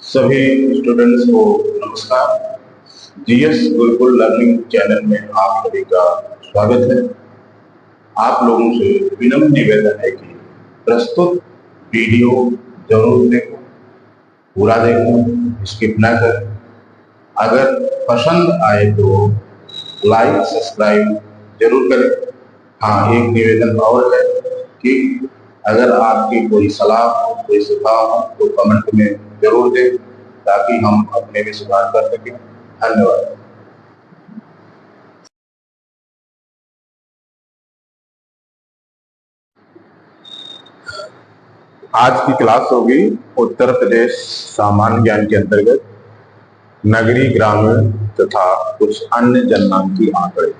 सभी स्टूडेंट्स को नमस्कार। जीएस गुरुकुल लर्निंग चैनल में आप सभी का स्वागत है। आप लोगों से विनम्र निवेदन है कि प्रस्तुत वीडियो जरूर देखो, पूरा देखो, स्किप ना करें। अगर पसंद आए तो लाइक सब्सक्राइब जरूर करें। हाँ, एक निवेदन और है कि अगर आपकी कोई सलाह हो, कोई सुझाव हो तो कमेंट में जरूर दें ताकि हम अपने में सुधार कर सकें। धन्यवाद। आज की क्लास होगी उत्तर प्रदेश सामान्य ज्ञान के अंतर्गत नगरीय ग्रामीण तथा कुछ अन्य जननांकी आंकड़े।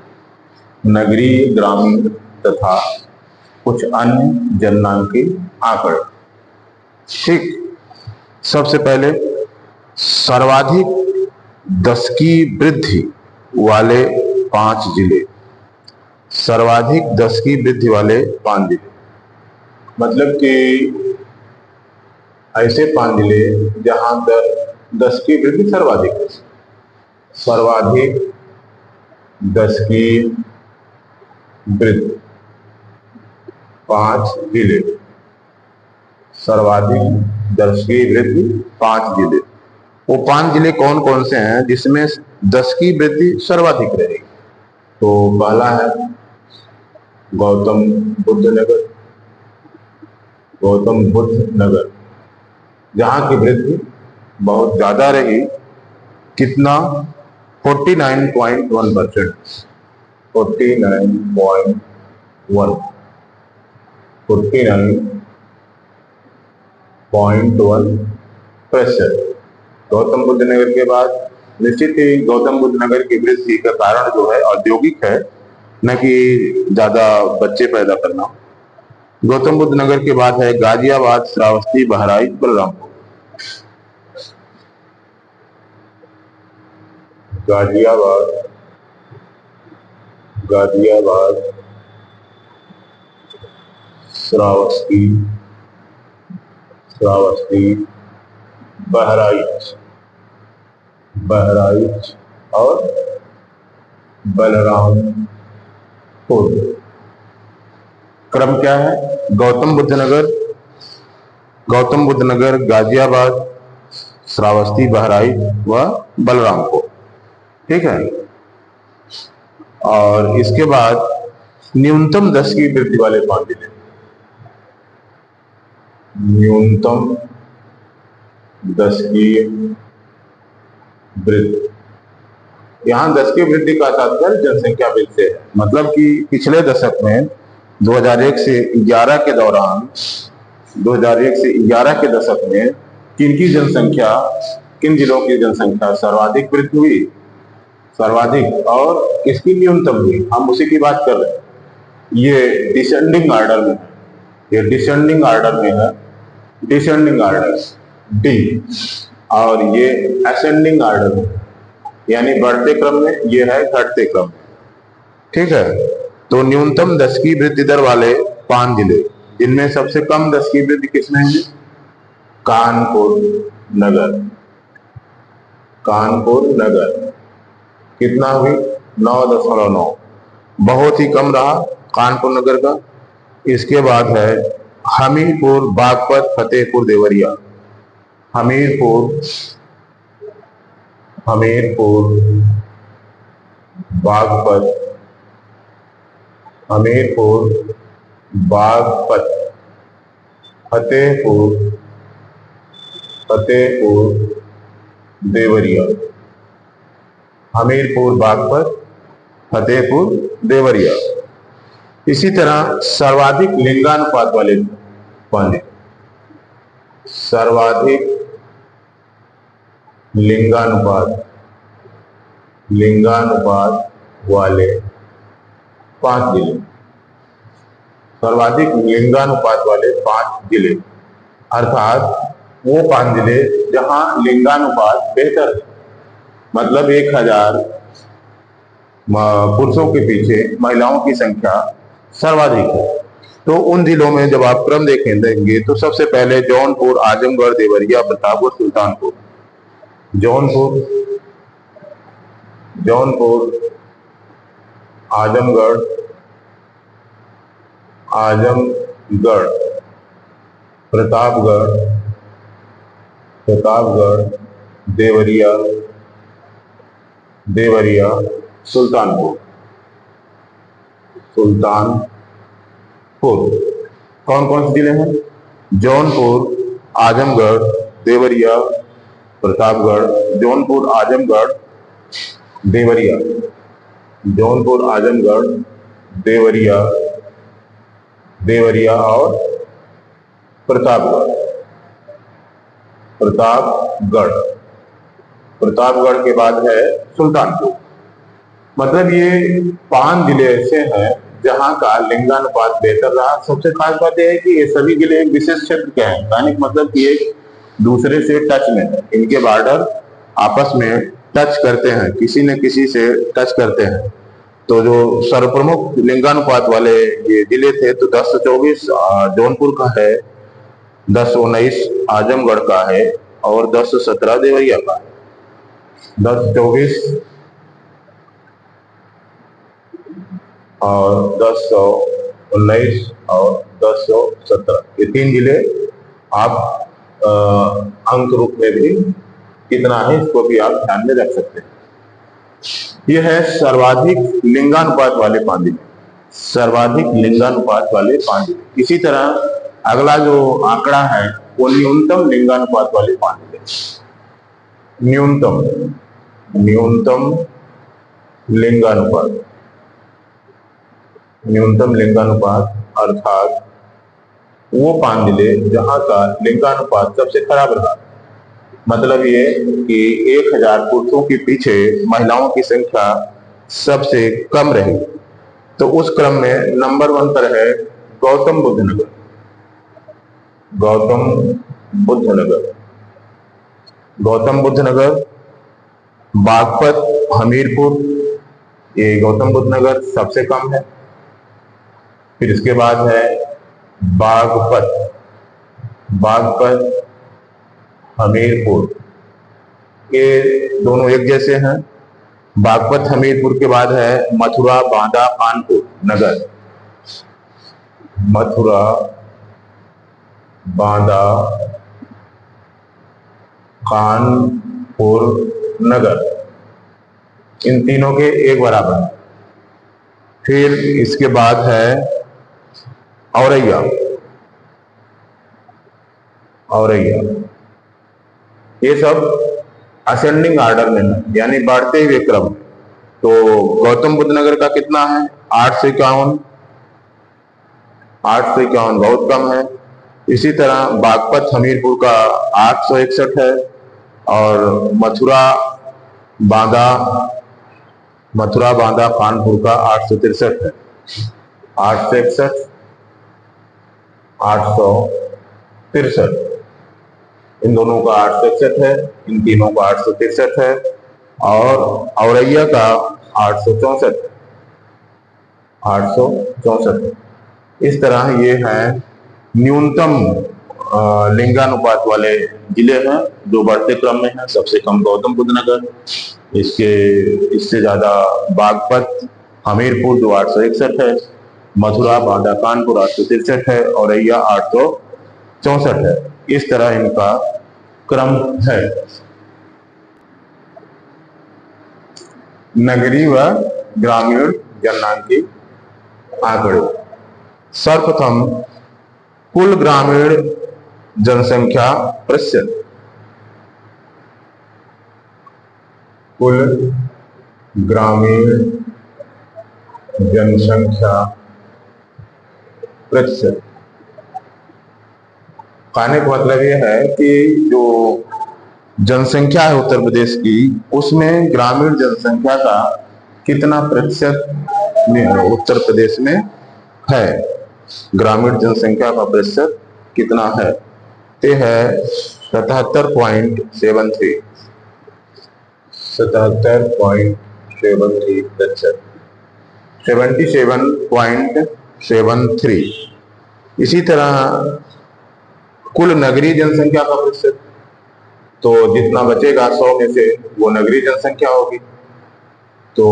नगरीय ग्रामीण तथा कुछ अन्य जननांकी आंकड़े। ठीक, सबसे पहले सर्वाधिक दशकी वृद्धि वाले 5 जिले। सर्वाधिक दशकी वृद्धि वाले 5 जिले मतलब कि ऐसे 5 जिले जहां दशकी वृद्धि सर्वाधिक है। सर्वाधिक दशकी वृद्धि 5 जिले। सर्वाधिक दशकी वृद्धि 5 जिले। वो 5 जिले कौन कौन से हैं जिसमें दशकी वृद्धि सर्वाधिक रहेगी? तो पहला है गौतम बुद्ध नगर। गौतम बुद्ध नगर जहां की वृद्धि बहुत ज्यादा रही। कितना? 49.1%। 49.1 49.1%। गौतम बुद्ध नगर के बाद निश्चित ही गौतम बुद्ध नगर की वृद्धि का कारण जो है औद्योगिक है, न कि ज्यादा बच्चे पैदा करना। गौतम बुद्ध नगर के बाद है गाजियाबाद, श्रावस्ती, बहराइच, बलरामपुर। गाजियाबाद, श्रावस्ती, बहराइच और बलरामपुर। क्रम क्या है? गौतम बुद्ध नगर, गाजियाबाद, श्रावस्ती, बहराइच व बलरामपुर। ठीक है। और इसके बाद न्यूनतम दशकी वृद्धि वाले 5 जिले। न्यूनतम दशकीय वृद्धि। यहाँ दशकीय वृद्धि का तात्पर्य जनसंख्या वृद्धि है। मतलब कि पिछले दशक में 2001 से 11 के दौरान 2001 से 11 के दशक में किन जिलों की जनसंख्या सर्वाधिक वृद्धि हुई? सर्वाधिक। और किसकी न्यूनतम हुई? हम उसी की बात कर रहे हैं। ये डिसेंडिंग ऑर्डर में है। ये डिसेंडिंग ऑर्डर में है। Descending order D. और ये असेंडिंग ऑर्डर में, यानी बढ़ते क्रम में, ये है घटते क्रम। ठीक है। तो न्यूनतम दशकी वृद्धि दर वाले 5 जिले, इनमें सबसे कम दशकी वृद्धि किसमें है? कानपुर नगर। कानपुर नगर कितना हुई? 9.9। बहुत ही कम रहा कानपुर नगर का। इसके बाद है हमीरपुर, बागपत, फतेहपुर, देवरिया। हमीरपुर, बागपत, फतेहपुर, देवरिया। हमीरपुर, बागपत, फतेहपुर, देवरिया। इसी तरह सर्वाधिक लिंगानुपात वाले 5 जिले। सर्वाधिक लिंगानुपात वाले 5 जिले। सर्वाधिक लिंगानुपात वाले 5 जिले अर्थात वो 5 जिले जहां लिंगानुपात बेहतर है। मतलब 1000 पुरुषों के पीछे महिलाओं की संख्या सर्वाधिक है। तो उन जिलों में जब आप क्रम देंगे तो सबसे पहले जौनपुर, आजमगढ़, देवरिया, प्रतापगढ़, सुल्तानपुर। जौनपुर, जौनपुर, आजमगढ़, आजमगढ़, प्रतापगढ़, प्रतापगढ़, देवरिया, देवरिया, सुल्तानपुर, सुल्तानपुर। कौन कौन से जिले हैं? जौनपुर, आजमगढ़, देवरिया, प्रतापगढ़, जौनपुर, आजमगढ़, देवरिया, जौनपुर, आजमगढ़, देवरिया, देवरिया और प्रतापगढ़, प्रतापगढ़। प्रतापगढ़ के बाद है सुल्तानपुर। मतलब ये 5 जिले ऐसे हैं जहां का लिंगानुपात बेहतर रहा। सबसे खास बात यह है कि ये सभी जिले एक विशेष क्षेत्र के हैं, यानी मतलब कि एक दूसरे से टच में है। इनके बॉर्डर आपस में टच करते हैं, किसी न किसी से टच करते हैं। तो जो सर्वप्रमुख लिंगानुपात वाले ये जिले थे, तो 10 से 24 जौनपुर का है, 10 से 19 आजमगढ़ का है और 10 से 17 देवरिया का है। 10 से 24 और 10 से 19 और 10 से 17, ये 3 जिले आप अंक रूप में भी कितना है इसको भी आप ध्यान में रख सकते हैं। यह है सर्वाधिक लिंगानुपात वाले 5 जिले, सर्वाधिक लिंगानुपात वाले 5 जिले। इसी तरह अगला जो आंकड़ा है वो न्यूनतम लिंगानुपात वाले 5 जिले। न्यूनतम, न्यूनतम लिंगानुपात, न्यूनतम लिंगानुपात अर्थात वो 5 जिले जहां का लिंगानुपात सबसे खराब रहा। मतलब ये कि 1000 पुरुषों के पीछे महिलाओं की संख्या सबसे कम रही। तो उस क्रम में नंबर 1 पर है गौतम बुद्ध नगर, गौतम बुद्ध नगर, गौतम बुद्ध नगर, बागपत, हमीरपुर, ये गौतम बुद्ध नगर सबसे कम है। फिर इसके बाद है बागपत, बागपत, हमीरपुर, ये दोनों एक जैसे हैं। बागपत हमीरपुर के बाद है मथुरा, बांदा, कानपुर नगर, मथुरा, बांदा, कानपुर नगर, इन तीनों के एक बराबर है। फिर इसके बाद है औरैया, औरैया, ये सब असेंडिंग ऑर्डर में है, यानी बढ़ते हुए क्रम। तो गौतम बुद्ध नगर का कितना है? 851, 851 बहुत कम है। इसी तरह बागपत हमीरपुर का 861 है और मथुरा बांदा, मथुरा बांदा कानपुर का 863 है। 861, 863, इन दोनों का 861 है, इन तीनों का 863 है और औरैया का 864 है, 864 है। इस तरह ये है न्यूनतम लिंगानुपात वाले जिले हैं जो बढ़ते क्रम में हैं। सबसे कम गौतम बुद्ध नगर, इससे ज्यादा बागपत हमीरपुर जो 861 है, मथुरा बांदा कानपुर 863 है, औरैया 864 है। इस तरह इनका क्रम है। नगरीय व ग्रामीण जननांकी आंकड़े। सर्वप्रथम कुल ग्रामीण जनसंख्या प्रतिशत, कुल ग्रामीण जनसंख्या प्रतिशत। कहने का मतलब यह है कि जो जनसंख्या है उत्तर प्रदेश की, उसमें ग्रामीण जनसंख्या का कितना प्रतिशत उत्तर प्रदेश में है, ग्रामीण जनसंख्या का प्रतिशत कितना है? ते है 77.73, 77.73 प्रतिशत, 77.73। इसी तरह कुल नगरीय जनसंख्या का प्रतिशत, तो जितना बचेगा 100 में से वो नगरीय जनसंख्या होगी। तो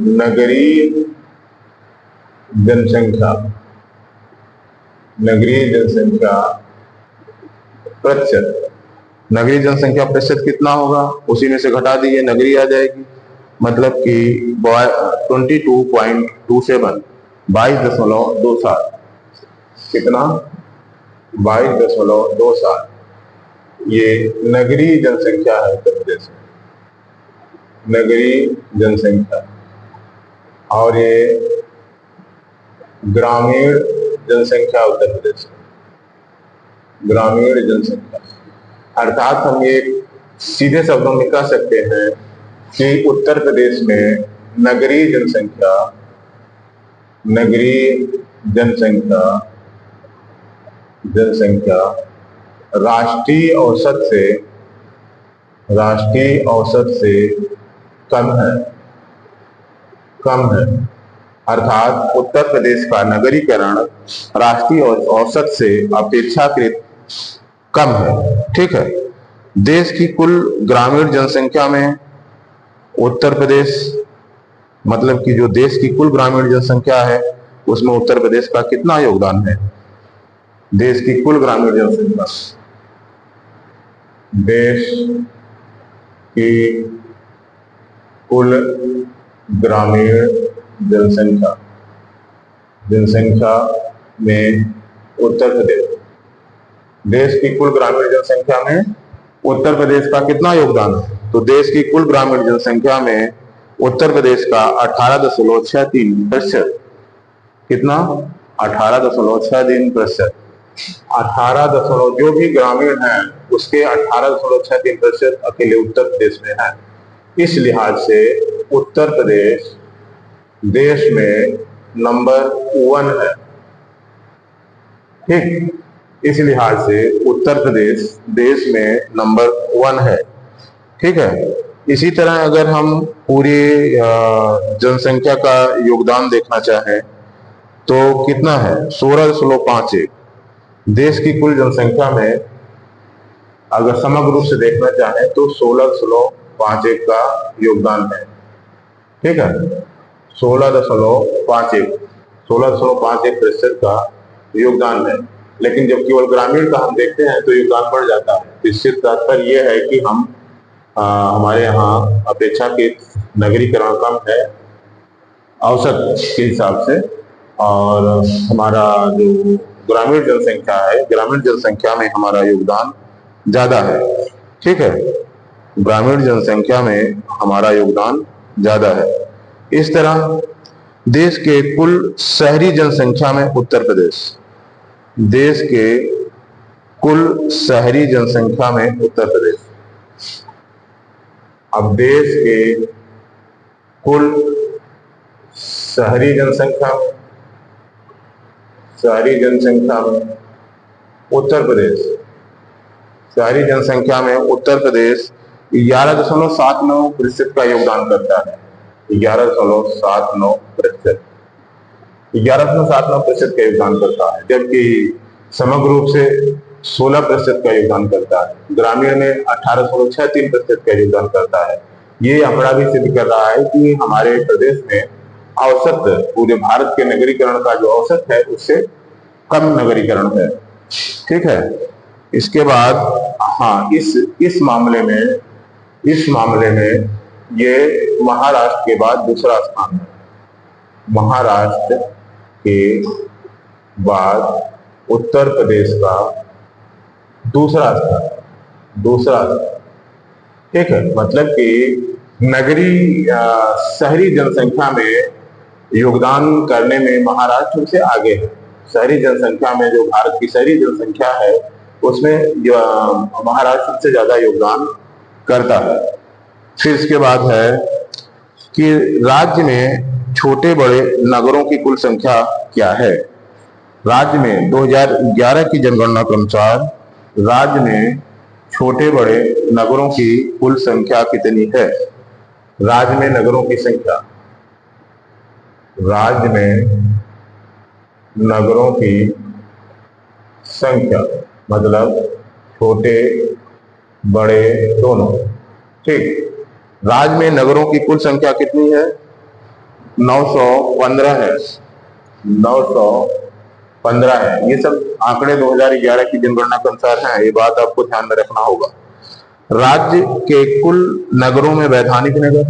नगरीय जनसंख्या, नगरीय जनसंख्या प्रतिशत, नगरीय जनसंख्या प्रतिशत कितना होगा, उसी में से घटा दीजिए, नगरीय आ जाएगी। मतलब कि 22.27, 22.27, कितना, 22.27, ये नगरीय जनसंख्या है उत्तर प्रदेश में, नगरीय जनसंख्या। और ये ग्रामीण जनसंख्या उत्तर प्रदेश में, ग्रामीण जनसंख्या। अर्थात हम ये सीधे शब्दों में कह सकते हैं कि उत्तर प्रदेश में नगरीय जनसंख्या, नगरीय जनसंख्या, जनसंख्या राष्ट्रीय औसत से कम है, कम है। अर्थात उत्तर प्रदेश का नगरीकरण राष्ट्रीय औसत से अपेक्षाकृत कम है। ठीक है। देश की कुल ग्रामीण जनसंख्या में उत्तर प्रदेश, मतलब कि जो देश की कुल ग्रामीण जनसंख्या है उसमें उत्तर प्रदेश का कितना योगदान है? देश की कुल ग्रामीण जनसंख्या, देश की कुल ग्रामीण जनसंख्या, जनसंख्या में उत्तर प्रदेश, देश की कुल ग्रामीण जनसंख्या में उत्तर प्रदेश का कितना योगदान है? तो देश की कुल ग्रामीण जनसंख्या में उत्तर प्रदेश का 18.63%, कितना, 18.63%, 18 जो भी ग्रामीण है उसके 18.63% अकेले उत्तर प्रदेश में है। इस लिहाज से उत्तर प्रदेश देश में नंबर 1 है। ठीक, इस लिहाज से उत्तर प्रदेश देश में नंबर 1 है। ठीक है। इसी तरह अगर हम पूरी जनसंख्या का योगदान देखना चाहें तो कितना है? 16.51। देश की कुल जनसंख्या में अगर समग्र रूप से देखना चाहें तो 16.51 का योगदान है। ठीक है, 16.51% का योगदान है। लेकिन जब केवल ग्रामीण का हम देखते हैं तो योगदान बढ़ जाता है। इससे तात्पर्य यह है कि हमारे यहाँ अपेक्षाकृत नगरीकरण कम है औसत के हिसाब से, और हमारा जो ग्रामीण जनसंख्या है, ग्रामीण जनसंख्या में हमारा योगदान ज्यादा है। ठीक है, ग्रामीण जनसंख्या में हमारा योगदान ज्यादा है। इस तरह देश के कुल शहरी जनसंख्या में उत्तर प्रदेश, देश के कुल शहरी जनसंख्या में उत्तर प्रदेश, अब देश के कुल शहरी जनसंख्या में उत्तर प्रदेश, शहरी जनसंख्या में उत्तर प्रदेश 11.79% का योगदान करता है। 11.79%, 11.79% का योगदान करता है, जबकि समग्र रूप से 16% का योगदान करता है। ग्रामीण में 18.63% का योगदान करता है। ये आंकड़ा भी सिद्ध कर रहा है कि हमारे प्रदेश में औसत, पूरे भारत के नगरीकरण का जो औसत है उससे कम नगरीकरण है। ठीक है। इसके बाद हाँ, इस मामले में ये महाराष्ट्र के बाद दूसरा स्थान है। महाराष्ट्र के बाद उत्तर प्रदेश का दूसरा स्थान। ठीक है, मतलब कि नगरी शहरी जनसंख्या में योगदान करने में महाराष्ट्र से आगे है। शहरी जनसंख्या में जो भारत की शहरी जनसंख्या है उसमें महाराष्ट्र से ज्यादा योगदान करता है। फिर इसके बाद है कि राज्य में छोटे बड़े नगरों की कुल संख्या क्या है? राज्य में 2011 की जनगणना के अनुसार राज्य में छोटे बड़े नगरों की कुल संख्या कितनी है? राज्य में नगरों की संख्या, राज्य में नगरों की संख्या मतलब छोटे बड़े दोनों। ठीक। राज्य में नगरों की कुल संख्या कितनी है? 915 है। 915 है। ये सब आंकड़े 2011 की जनगणना के अनुसार हैं, ये बात आपको ध्यान में रखना होगा। राज्य के कुल नगरों में वैधानिक नगर,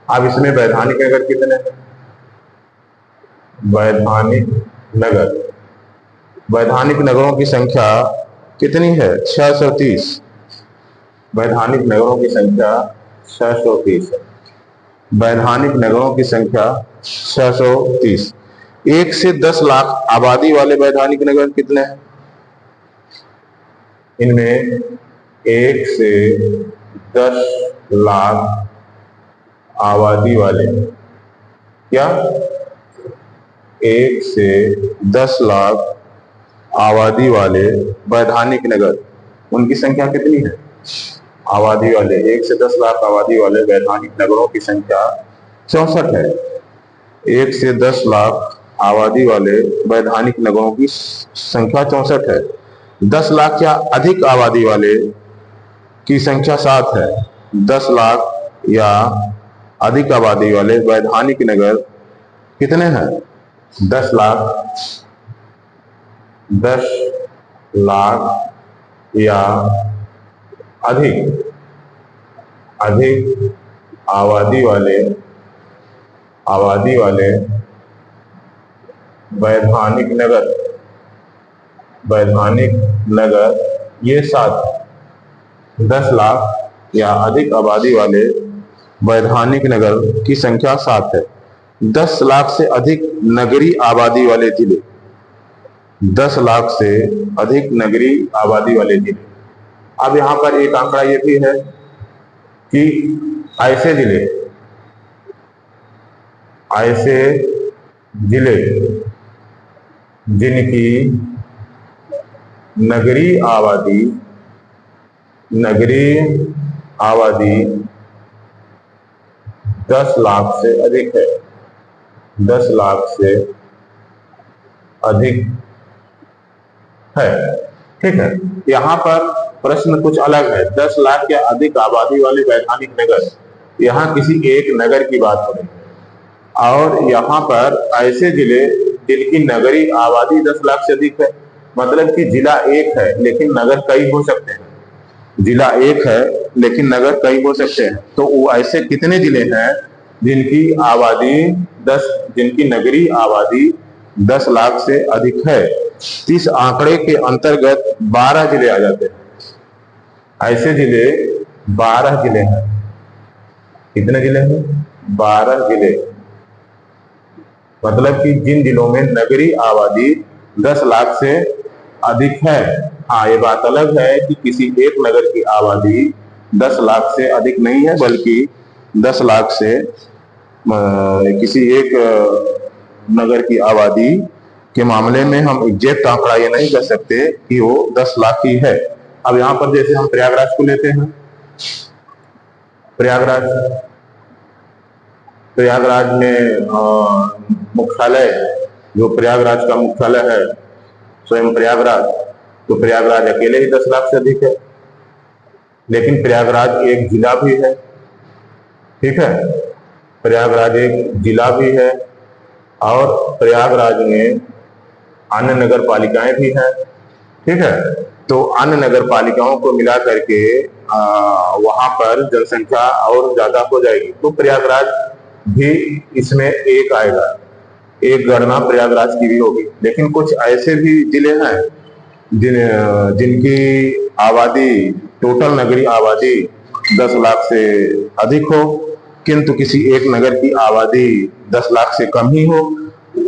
अब इसमें वैधानिक नगर कितने हैं? वैधानिक नगर, वैधानिक नगरों की संख्या कितनी है? 630। वैधानिक नगरों की संख्या 630 है। वैधानिक नगरों की संख्या 630। 1 से 10 लाख आबादी वाले वैधानिक नगर कितने हैं? इनमें 1 से 10 लाख आबादी वाले, क्या 1 से 10 लाख आबादी वाले वैधानिक नगर, उनकी संख्या कितनी है? आबादी वाले 1 से 10 लाख आबादी वाले वैधानिक नगरों की संख्या 64 है। 1 से 10 लाख आबादी वाले वैधानिक नगरों की संख्या 64 है। 10 लाख या अधिक आबादी वाले की संख्या 7 है। 10 लाख या अधिक आबादी वाले वैधानिक नगर कितने हैं? 10 लाख, 10 लाख या अधिक आबादी वाले वैधानिक नगर ये 7। 10 लाख या अधिक आबादी वाले वैधानिक नगर की संख्या 7 है। 10 लाख से अधिक नगरीय आबादी वाले जिले, 10 लाख से अधिक नगरीय आबादी वाले जिले। अब यहां पर एक आंकड़ा ये भी है कि ऐसे जिले जिनकी नगरीय आबादी 10 लाख से अधिक है, 10 लाख से अधिक है। ठीक है। यहाँ पर प्रश्न कुछ अलग है। 10 लाख या अधिक आबादी वाले वैधानिक नगर, यहाँ किसी एक नगर की बात हो रही है। और यहाँ पर ऐसे जिले जिनकी नगरीय आबादी 10 लाख से अधिक है, मतलब कि जिला एक है लेकिन नगर कई हो सकते हैं। जिला एक है लेकिन नगर कई हो सकते हैं। तो वो ऐसे कितने जिले हैं जिनकी नगरीय आबादी 10 लाख से अधिक है? इस आंकड़े के अंतर्गत 12 जिले आ जाते हैं। ऐसे जिले 12 जिले हैं। कितने जिले हैं? 12 जिले। मतलब कि जिन जिलों में नगरीय आबादी 10 लाख से अधिक है। हाँ, ये बात अलग है कि किसी एक नगर की आबादी 10 लाख से अधिक नहीं है, बल्कि 10 लाख से किसी एक नगर की आबादी के मामले में हम एग्जैक्ट आंकड़ा ये नहीं कह सकते कि वो 10 लाख ही है। अब यहाँ पर जैसे हम प्रयागराज को लेते हैं, प्रयागराज में मुख्यालय, जो प्रयागराज का मुख्यालय है स्वयं प्रयागराज, तो प्रयागराज अकेले ही 10 लाख से अधिक है। लेकिन प्रयागराज एक जिला भी है। ठीक है, प्रयागराज एक जिला भी है और प्रयागराज में अन्य नगर पालिकाएं भी हैं। ठीक है, तो अन्य नगर पालिकाओं को मिला करके वहां पर जनसंख्या और ज्यादा हो जाएगी, तो प्रयागराज भी इसमें एक आएगा, एक गणना प्रयागराज की भी होगी। लेकिन कुछ ऐसे भी जिले हैं जिनकी आबादी, टोटल नगरीय आबादी 10 लाख से अधिक हो, किंतु किसी एक नगर की आबादी 10 लाख से कम ही हो,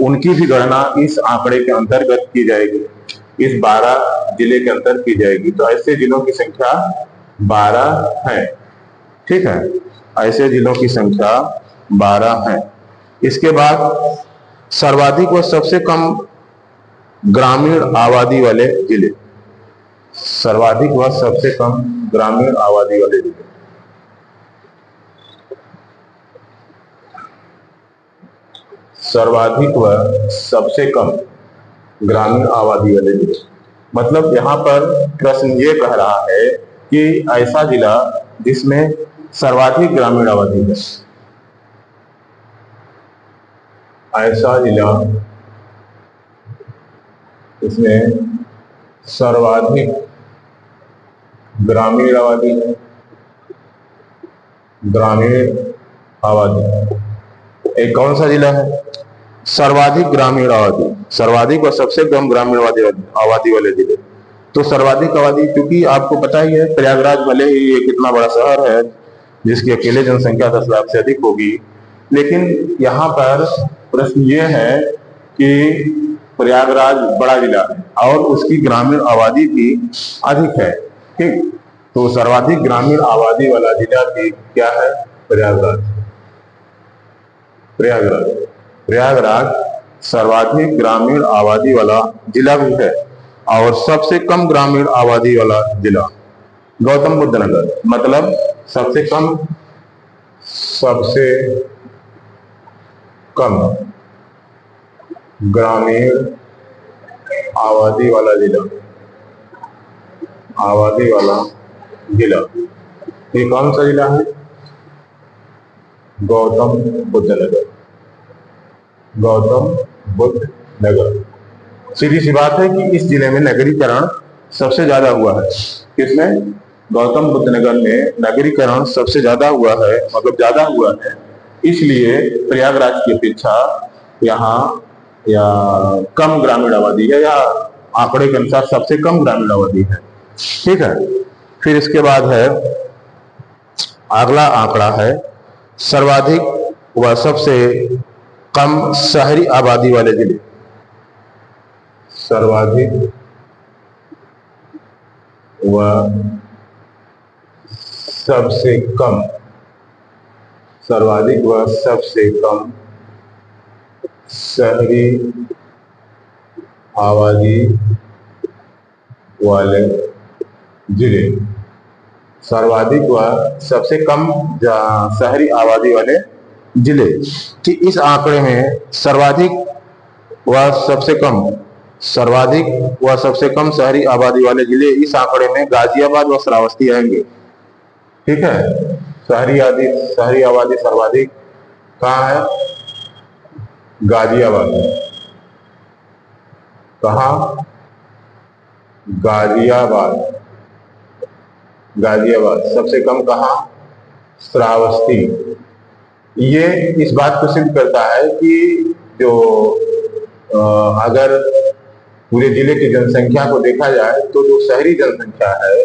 उनकी भी गणना इस आंकड़े के अंतर्गत की जाएगी, इस 12 जिले के अंतर की जाएगी। तो ऐसे जिलों की संख्या 12 है। ठीक है, ऐसे जिलों की संख्या 12 है। इसके बाद सर्वाधिक व सबसे कम ग्रामीण आबादी वाले जिले, सर्वाधिक व सबसे कम ग्रामीण आबादी वाले जिले। सर्वाधिक व सबसे कम ग्रामीण आबादी वाले जिले, मतलब यहाँ पर प्रश्न ये कह रहा है कि ऐसा जिला जिसमें सर्वाधिक ग्रामीण आबादी है, ऐसा जिला इसमें सर्वाधिक ग्रामीण आबादी है, ग्रामीण आबादी। एक कौन सा जिला है? सर्वाधिक ग्रामीण आबादी, सर्वाधिक और सबसे कम ग्रामीण आबादी वाले जिले। तो सर्वाधिक आबादी, क्योंकि आपको पता ही है प्रयागराज भले ही एक इतना बड़ा शहर है जिसकी अकेले जनसंख्या 10 लाख से अधिक होगी, लेकिन यहाँ पर प्रश्न ये है कि प्रयागराज बड़ा जिला है और उसकी ग्रामीण आबादी भी अधिक है। ठीक, तो सर्वाधिक ग्रामीण आबादी वाला जिला भी क्या है? प्रयागराज। प्रयागराज प्रयागराज सर्वाधिक ग्रामीण आबादी वाला जिला भी है और सबसे कम ग्रामीण आबादी वाला जिला गौतम बुद्ध नगर, मतलब सबसे कम ग्रामीण आबादी वाला जिला, आबादी वाला जिला। ये कौन सा जिला है? गौतम बुद्ध नगर, गौतम बुद्ध नगर। सीधी सी बात है कि इस जिले में नगरीकरण सबसे ज्यादा हुआ है। किसमें? गौतम बुद्ध नगर में नगरीकरण सबसे ज्यादा हुआ है, मतलब ज्यादा हुआ है, इसलिए प्रयागराज की अपेक्षा यहाँ या कम ग्रामीण आबादी है, या आंकड़े के अनुसार सबसे कम ग्रामीण आबादी है। ठीक है, फिर इसके बाद है अगला आंकड़ा है सर्वाधिक व सबसे कम शहरी आबादी वाले जिले। सर्वाधिक व सबसे कम, सर्वाधिक व सबसे कम शहरी आबादी वाले जिले। सर्वाधिक व सबसे कम शहरी आबादी वाले जिले कि इस आंकड़े में सर्वाधिक व सबसे कम, सर्वाधिक व सबसे कम शहरी आबादी वाले जिले, इस आंकड़े में गाजियाबाद व श्रावस्ती आएंगे। ठीक है, शहरी आबादी सर्वाधिक कहाँ है? गाजियाबाद। कहाँ? गाजियाबाद। गाजियाबाद। सबसे कम कहाँ? श्रावस्ती। ये इस बात को सिद्ध करता है कि जो अगर पूरे जिले की जनसंख्या को देखा जाए तो जो शहरी जनसंख्या है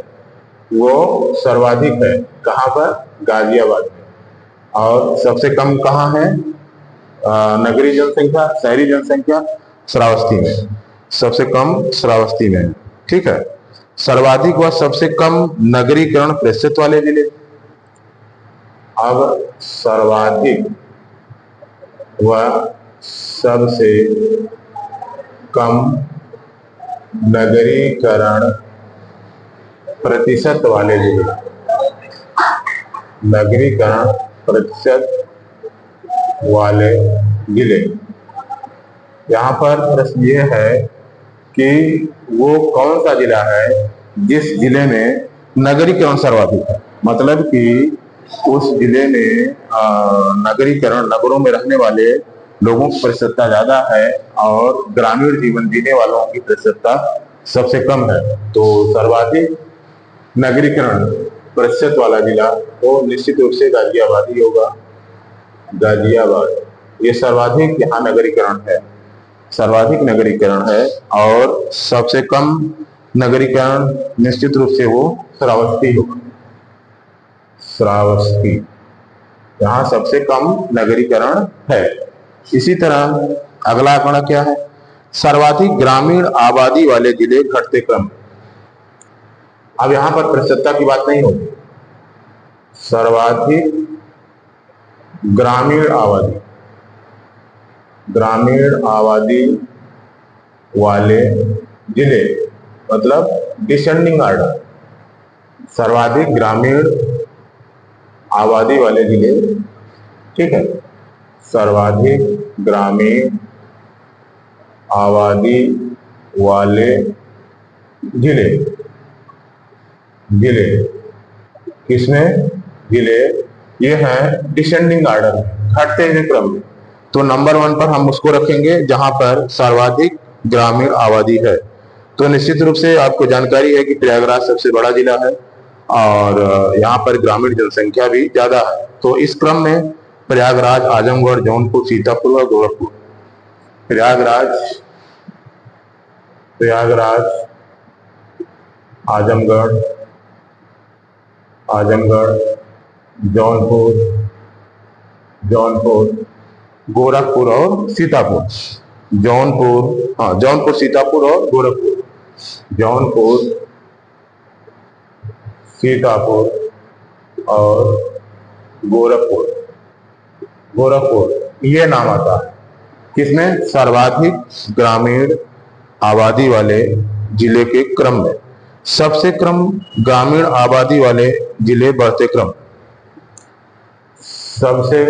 वो सर्वाधिक है। कहाँ पर? गाजियाबाद में। और सबसे कम कहाँ है? नगरीय जनसंख्या, शहरी जनसंख्या श्रावस्ती में। सबसे कम श्रावस्ती में। ठीक है, सर्वाधिक व सबसे कम नगरीकरण प्रतिशत वाले जिले। अब सर्वाधिक व सबसे कम नगरीकरण प्रतिशत वाले जिले, नगरीकरण प्रतिशत वाले जिले। यहाँ पर प्रश्न ये है कि वो कौन सा जिला है जिस जिले में नगरीकरण सर्वाधिक है, मतलब कि उस जिले में नगरीकरण, नगरों में रहने वाले लोगों की प्रतिशतता ज्यादा है और ग्रामीण जीवन जीने वालों की प्रतिशतता सबसे कम है। तो सर्वाधिक नगरीकरण प्रतिशत वाला जिला तो निश्चित रूप से गाजियाबाद ही होगा। गाजियाबाद ये सर्वाधिक यहाँ नगरीकरण है, सर्वाधिक नगरीकरण है, और सबसे कम नगरीकरण निश्चित रूप से वो श्रावस्ती होगा। श्रावस्ती यहाँ सबसे कम नगरीकरण है। इसी तरह अगला आंकड़ा क्या है? सर्वाधिक ग्रामीण आबादी वाले जिले घटते क्रम। अब यहाँ पर प्रतिशतता की बात नहीं होगी, सर्वाधिक ग्रामीण आबादी, ग्रामीण आबादी वाले जिले, मतलब डिसेंडिंग आर्डर। सर्वाधिक ग्रामीण आबादी वाले जिले, ठीक है, सर्वाधिक ग्रामीण आबादी वाले जिले, जिले किसमें? जिले ये हैं डिसेंडिंग आर्डर में, घटते हुए क्रम में। तो नंबर 1 पर हम उसको रखेंगे जहां पर सर्वाधिक ग्रामीण आबादी है। तो निश्चित रूप से आपको जानकारी है कि प्रयागराज सबसे बड़ा जिला है और यहाँ पर ग्रामीण जनसंख्या भी ज्यादा है। तो इस क्रम में प्रयागराज, आजमगढ़, जौनपुर, सीतापुर और गोरखपुर। प्रयागराज, प्रयागराज, आजमगढ़, आजमगढ़, जौनपुर, जौनपुर, गोरखपुर और सीतापुर। जौनपुर, हाँ, जौनपुर, सीतापुर और गोरखपुर। जौनपुर, सीतापुर और गोरखपुर। गोरखपुर ये नाम आता है किसमें? सर्वाधिक ग्रामीण आबादी वाले जिले के क्रम में। सबसे कम ग्रामीण आबादी वाले जिले बढ़ते क्रम। सबसे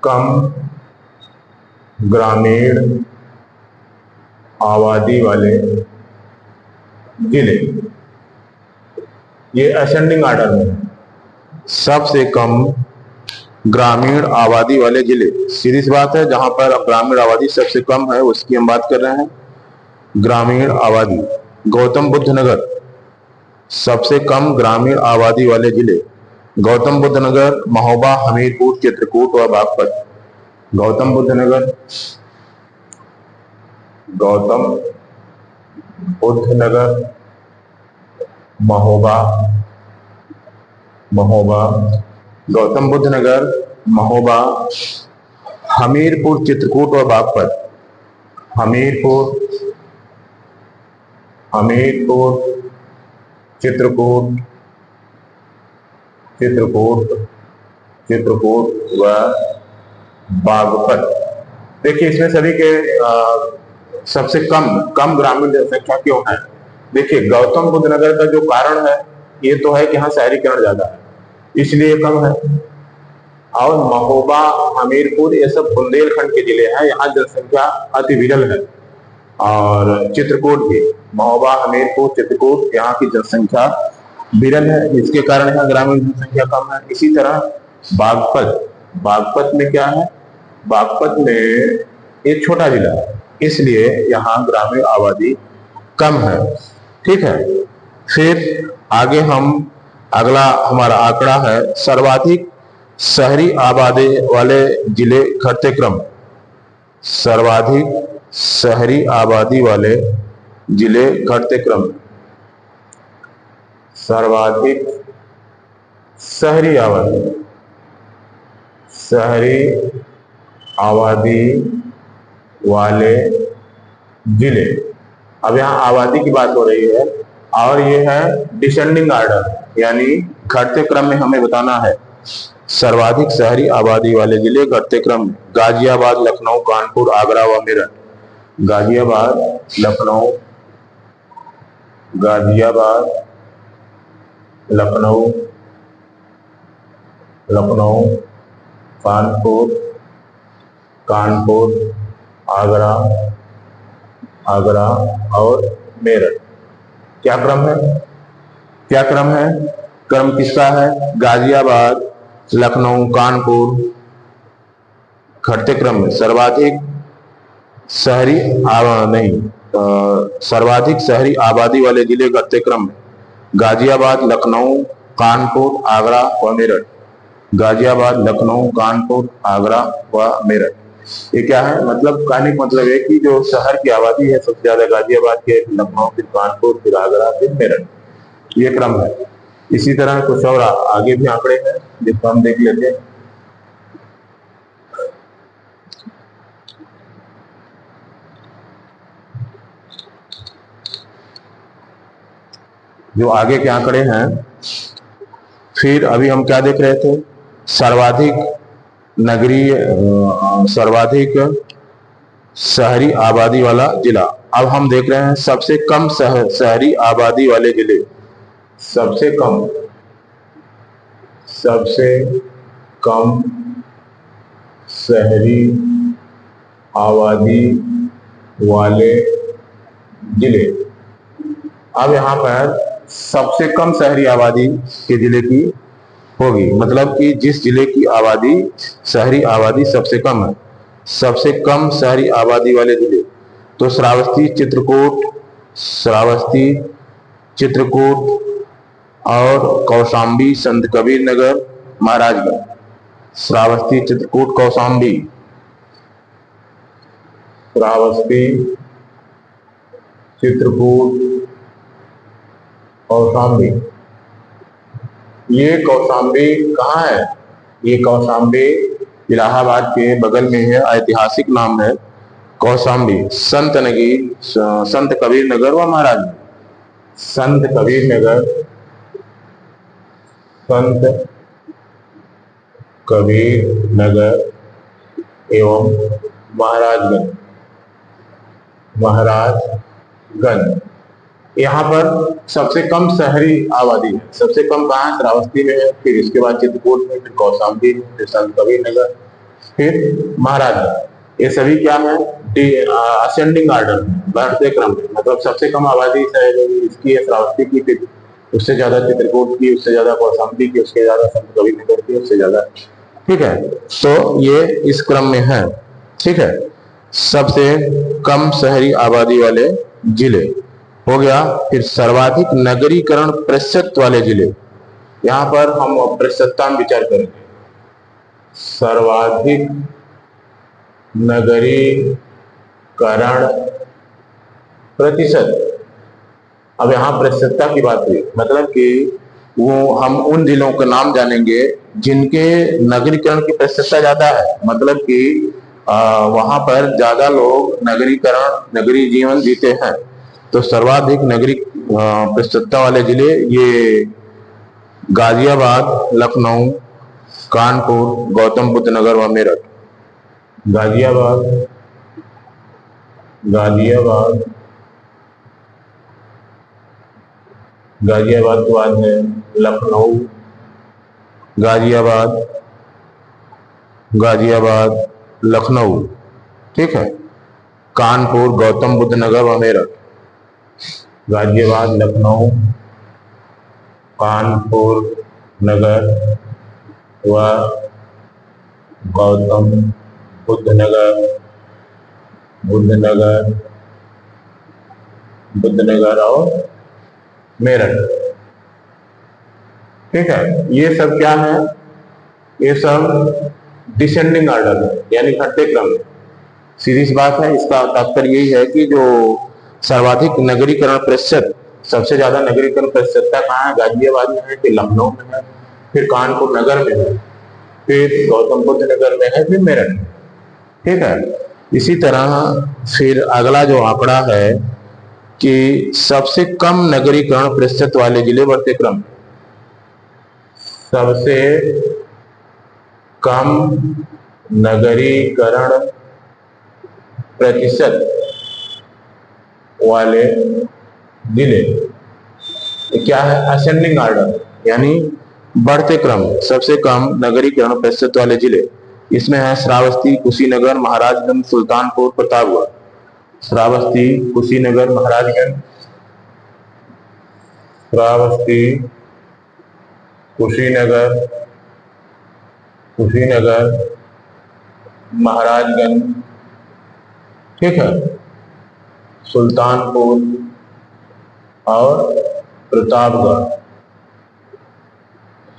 कम ग्रामीण आबादी वाले जिले, ये असेंडिंग आर्डर में है। सबसे कम ग्रामीण आबादी वाले जिले, सीधी सी बात है, जहां पर ग्रामीण आबादी सबसे कम है उसकी हम बात कर रहे हैं। ग्रामीण आबादी, गौतम बुद्ध नगर। सबसे कम ग्रामीण आबादी वाले जिले गौतम बुद्ध नगर, महोबा, हमीरपुर, चित्रकूट और बागपत। गौतम बुद्ध नगर, गौतम बुद्ध नगर, महोबा, महोबा, गौतम बुद्ध नगर, महोबा, हमीरपुर, चित्रकूट और बागपत। हमीरपुर, हमीरपुर, चित्रकूट, चित्रकूट, चित्रकूट व बागपत। देखिए इसमें सभी के सबसे कम ग्रामीण जनसंख्या क्यों है? देखिए गौतम बुद्ध नगर का जो कारण है ये तो है कि यहाँ शहरीकरण ज्यादा है इसलिए कम है। और महोबा, हमीरपुर ये सब बुंदेलखंड के जिले हैं, यहाँ जनसंख्या अति विरल है। और चित्रकूट भी, महोबा, हमीरपुर, चित्रकूट यहाँ की जनसंख्या विरल है, इसके कारण यहाँ ग्रामीण जनसंख्या कम है। इसी तरह बागपत, बागपत में क्या है? बागपत में एक छोटा जिला है इसलिए यहाँ ग्रामीण आबादी कम है। ठीक है, फिर आगे हम अगला हमारा आंकड़ा है सर्वाधिक शहरी आबादी वाले जिले घटते क्रम। सर्वाधिक शहरी आबादी वाले जिले घटते क्रम। सर्वाधिक शहरी आबादी, शहरी आबादी वाले जिले। अब यहाँ आबादी की बात हो रही है और ये है डिसेंडिंग आर्डर, यानी घटते क्रम में हमें बताना है। सर्वाधिक शहरी आबादी वाले जिले घटते क्रम में गाजियाबाद, लखनऊ, कानपुर, आगरा व मेरठ। गाजियाबाद, लखनऊ, गाजियाबाद, लखनऊ, लखनऊ, कानपुर, कानपुर, आगरा, आगरा और मेरठ। क्या क्रम है? क्या क्रम है? क्रम किसका है? गाजियाबाद, लखनऊ, कानपुर घटते क्रम में सर्वाधिक शहरी सर्वाधिक शहरी आबादी वाले जिले घटते क्रम में गाजियाबाद, लखनऊ, कानपुर, आगरा व मेरठ। गाजियाबाद, लखनऊ, कानपुर, आगरा व मेरठ। ये क्या है? मतलब कहने का मतलब है कि जो शहर की आबादी है सबसे ज्यादा गाजियाबाद के, लखनऊ, फिर कानपुर, फिर आगरा, फिर मेरठ। ये क्रम है। इसी तरह कुछ और आगे भी आंकड़े हैं जिसको हम देख लेते हैं। जो आगे के आंकड़े हैं, फिर अभी हम क्या देख रहे थे? सर्वाधिक नगरीय, सर्वाधिक शहरी आबादी वाला जिला। अब हम देख रहे हैं सबसे कम शहरी आबादी वाले जिले। सबसे कम, सबसे कम शहरी आबादी वाले जिले। अब यहाँ पर सबसे कम शहरी आबादी के जिले की होगी, मतलब कि जिस जिले की आबादी, शहरी आबादी सबसे कम है, सबसे कम शहरी आबादी वाले जिले, तो श्रावस्ती, चित्रकूट, श्रावस्ती, चित्रकूट और कौशाम्बी, संत कबीर नगर, महाराजगंज। श्रावस्ती, चित्रकूट, कौशाम्बी, श्रावस्ती, चित्रकूट, कौशाम्बी। ये कौशाम्बी कहाँ है? ये कौशाम्बी इलाहाबाद के बगल में है, ऐतिहासिक नाम है कौशाम्बी। संत कबीर नगर व महाराज, संत कबीर नगर, संत कबीर नगर एवं महाराजगंज, महाराजगंज। यहाँ पर सबसे कम शहरी आबादी है। सबसे कम कहाँ है? श्रावस्ती में है, फिर इसके बाद चित्रकूट में, फिर कौशाम्बी में, फिर संत कबीर नगर, फिर महाराजगंज। ये सभी क्या है? असेंडिंग ऑर्डर, बढ़ते क्रम में, मतलब सबसे कम आबादी इसकी है श्रावस्ती की, फिर उससे ज्यादा चित्रकूट की, उससे ज्यादा कौशाम्बी की, उससे ज्यादा संत कबीर नगर की, उससे ज्यादा। ठीक है, तो ये इस क्रम में है। ठीक है, सबसे कम शहरी आबादी वाले जिले हो गया। फिर सर्वाधिक नगरीकरण प्रतिशत वाले जिले, यहां पर हम प्रतिशतता में विचार करेंगे। सर्वाधिक नगरीकरण प्रतिशत, अब यहाँ प्रतिशतता की बात हुई, मतलब कि वो हम उन जिलों के नाम जानेंगे जिनके नगरीकरण की प्रतिशतता ज्यादा है, मतलब कि वहां पर ज्यादा लोग नगरीकरण, नगरीय जीवन जीते हैं। तो सर्वाधिक नगरी प्रतिशतता वाले जिले ये गाजियाबाद, लखनऊ, कानपुर, गौतम बुद्ध नगर व मेरठ। गाजियाबाद, गाजियाबाद, गाजियाबाद के बाद है लखनऊ, गाजियाबाद, गाजियाबाद, लखनऊ। ठीक है, कानपुर, गौतम बुद्ध नगर व मेरठ। गाजियाबाद, लखनऊ, कानपुर नगर व गौतम बुद्ध नगर, बुद्ध नगर और मेरठ। ठीक है, ये सब क्या है? ये सब डिसेंडिंग ऑर्डर है, यानी घटते क्रम में। सीधी सी बात है, इसका तात्पर्य यही है कि जो सर्वाधिक नगरीकरण प्रतिशत, सबसे ज्यादा नगरीकरण प्रतिशतता कहाँ है? गाजियाबाद में है, फिर लखनऊ में है, फिर कानपुर नगर में है, फिर गौतम बुद्ध नगर में है, फिर मेरठ में। ठीक है, इसी तरह फिर अगला जो आंकड़ा है कि सबसे कम नगरीकरण प्रतिशत वाले जिले बढ़ते क्रम, सबसे कम नगरीकरण प्रतिशत वाले जिले क्या है? असेंडिंग ऑर्डर, यानी बढ़ते क्रम। सबसे कम नगरीकरण प्रतिशत वाले जिले, इसमें है श्रावस्ती, कुशीनगर, महाराजगंज, सुल्तानपुर, प्रतापगढ़। श्रावस्ती, कुशीनगर, महाराजगंज, श्रावस्ती, कुशीनगर, महाराजगंज। ठीक है, सुल्तानपुर और प्रतापगढ़,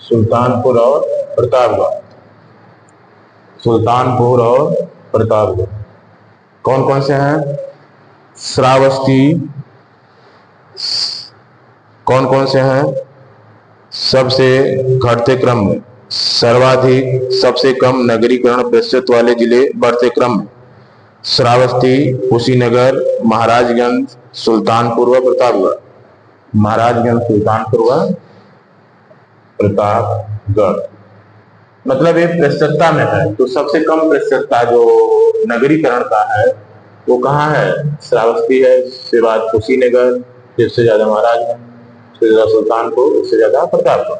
सुल्तानपुर और प्रतापगढ़, सुल्तानपुर और प्रतापगढ़। कौन कौन से हैं? श्रावस्ती, कौन कौन से हैं? सबसे घटते क्रम में, सर्वाधिक, सबसे कम नगरीकरण प्रतिशत वाले जिले बढ़ते क्रम में, श्रावस्ती, कुशीनगर, महाराजगंज, सुल्तानपुर व प्रतापगढ़। महाराजगंज, सुल्तानपुर व प्रतापगढ़, मतलब ये प्रतिशतता में है। तो सबसे कम प्रतिशतता जो नगरीकरण का है वो कहाँ है? श्रावस्ती है, उसके बाद कुशीनगर, फिर उससे ज्यादा महाराजगंज, फिर ज्यादा सुल्तानपुर, उससे ज्यादा प्रतापगढ़।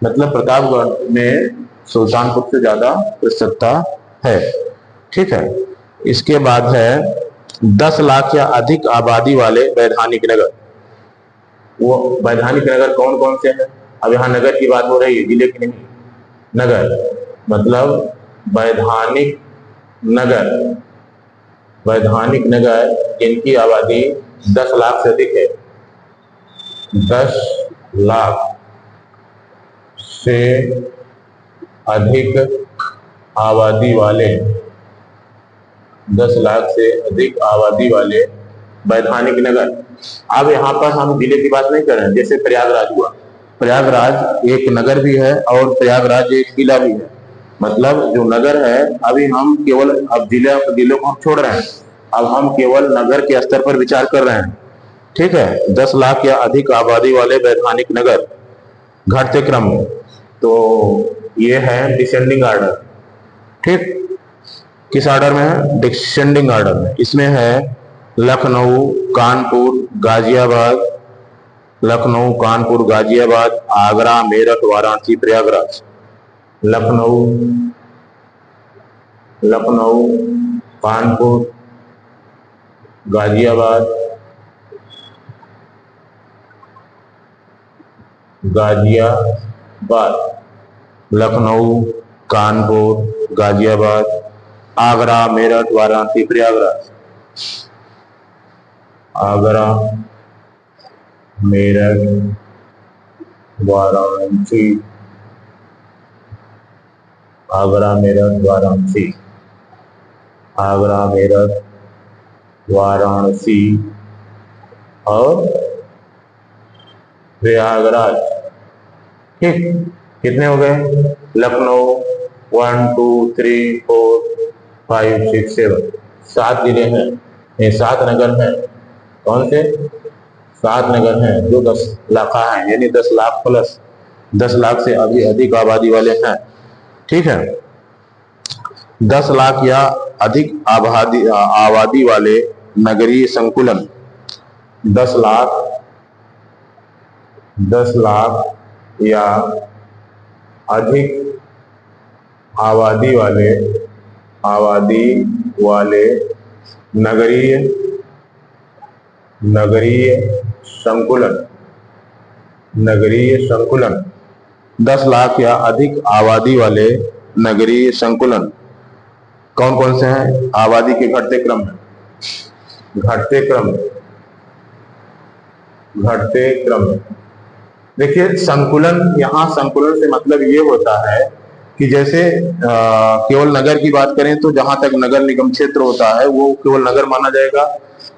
मतलब प्रतापगढ़ में सुल्तानपुर से ज्यादा प्रतिशतता है। ठीक है, इसके बाद है 10 लाख या अधिक आबादी वाले वैधानिक नगर। वो वैधानिक नगर कौन कौन से हैं? अब यहाँ नगर की बात हो रही है, जिले की नहीं। नगर मतलब वैधानिक नगर, वैधानिक नगर जिनकी आबादी 10 लाख से अधिक है, 10 लाख से अधिक आबादी वाले, 10 लाख से अधिक आबादी वाले वैधानिक नगर। अब यहाँ पर हम जिले की बात नहीं कर रहे हैं। जैसे प्रयागराज हुआ, प्रयागराज एक नगर भी है और प्रयागराज एक जिला भी है। मतलब जो नगर है, अभी हम केवल अब जिलों को हम छोड़ रहे हैं, अब हम केवल नगर के स्तर पर विचार कर रहे हैं। ठीक है, 10 लाख या अधिक आबादी वाले वैधानिक नगर घटते क्रम में, तो ये है डिसेंडिंग आर्डर। ठीक, किस ऑर्डर में है? डिसेंडिंग ऑर्डर में। इसमें है लखनऊ, कानपुर, गाजियाबाद, लखनऊ, कानपुर, गाजियाबाद, आगरा, मेरठ, वाराणसी, प्रयागराज। लखनऊ, लखनऊ, कानपुर, गाजियाबाद, गाजियाबाद, लखनऊ, कानपुर, गाजियाबाद, आगरा, मेरठ, वाराणसी, प्रयागराज। आगरा, मेरठ, वाराणसी, आगरा, मेरठ, वाराणसी, आगरा, मेरठ, वाराणसी और प्रयागराज। ठीक, कितने हो गए? लखनऊ 1 2 3 4 5 6 7, 7 जिले हैं, ये 7 नगर हैं। कौन से? 7 नगर हैं जो 10 लाख हैं, यानी 10 लाख प्लस 10 लाख से अभी अधिक आबादी वाले हैं। ठीक है, 10 लाख या अधिक आबादी वाले नगरीय संकुलन, 10 लाख, 10 लाख या अधिक आबादी वाले नगरीय संकुलन, नगरीय संकुलन, 10 लाख या अधिक आबादी वाले नगरीय संकुलन कौन कौन से हैं? आबादी के घटते क्रम में, घटते क्रम, घटते क्रम। देखिए संकुलन, यहाँ संकुलन से मतलब ये होता है कि जैसे केवल नगर की बात करें तो जहां तक नगर निगम क्षेत्र होता है वो केवल नगर माना जाएगा।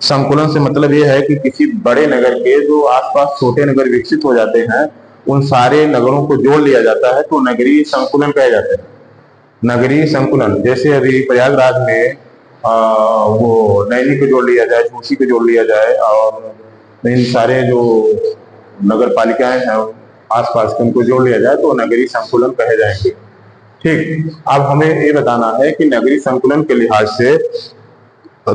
संकुलन से मतलब ये है कि किसी बड़े नगर के जो आसपास छोटे नगर विकसित हो जाते हैं, उन सारे नगरों को जोड़ लिया जाता है, तो नगरीय संकुलन कहे जाते हैं। नगरीय संकुलन, जैसे अभी प्रयागराज में वो नैनी को जोड़ लिया जाए, झूसी को जोड़ लिया जाए और इन सारे जो नगर पालिकाएं हैं आसपास के उनको जोड़ लिया जाए तो नगरीय संकुलन कहे जाएंगे। ठीक, अब हमें ये बताना है कि नगरीय संकुलन के लिहाज से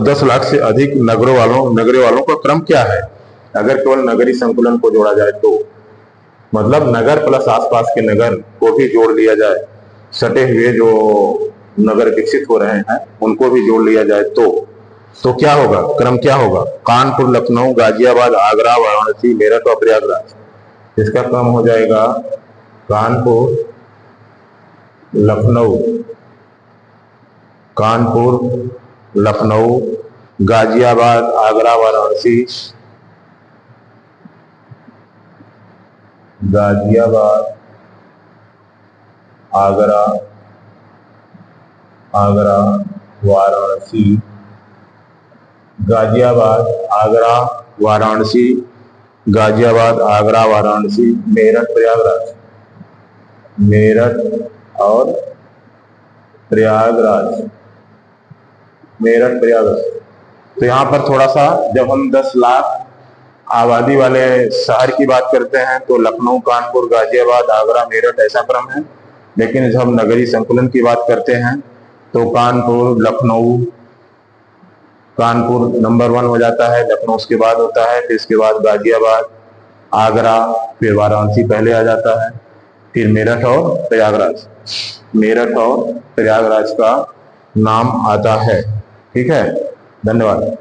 10 लाख से अधिक नगरों वालों का क्रम क्या है। अगर केवल नगरीय संकुलन को जोड़ा जाए तो मतलब नगर प्लस आसपास के नगर को भी जोड़ लिया जाए, सटे हुए जो नगर विकसित हो रहे हैं उनको भी जोड़ लिया जाए तो क्या होगा? क्रम क्या होगा? कानपुर, लखनऊ, गाजियाबाद, आगरा, वाराणसी, मेरठ और प्रयागराज। इसका क्रम हो जाएगा कानपुर, लखनऊ, कानपुर, लखनऊ, गाजियाबाद, आगरा, वाराणसी, गाजियाबाद, आगरा, वाराणसी, गाजियाबाद, आगरा, वाराणसी, गाजियाबाद, आगरा, वाराणसी, मेरठ, प्रयागराज, मेरठ और प्रयागराज, मेरठ, प्रयागराज। तो यहाँ पर थोड़ा सा, जब हम 10 लाख आबादी वाले शहर की बात करते हैं तो लखनऊ, कानपुर, गाजियाबाद, आगरा, मेरठ ऐसा क्रम है। लेकिन जब हम नगरीय संकुलन की बात करते हैं तो कानपुर, लखनऊ, कानपुर नंबर 1 हो जाता है, लखनऊ उसके बाद होता है, फिर इसके बाद गाजियाबाद, आगरा, फिर वाराणसी पहले आ जाता है, फिर मेरठ और प्रयागराज, मेरठ और प्रयागराज का नाम आता है। ठीक है, धन्यवाद।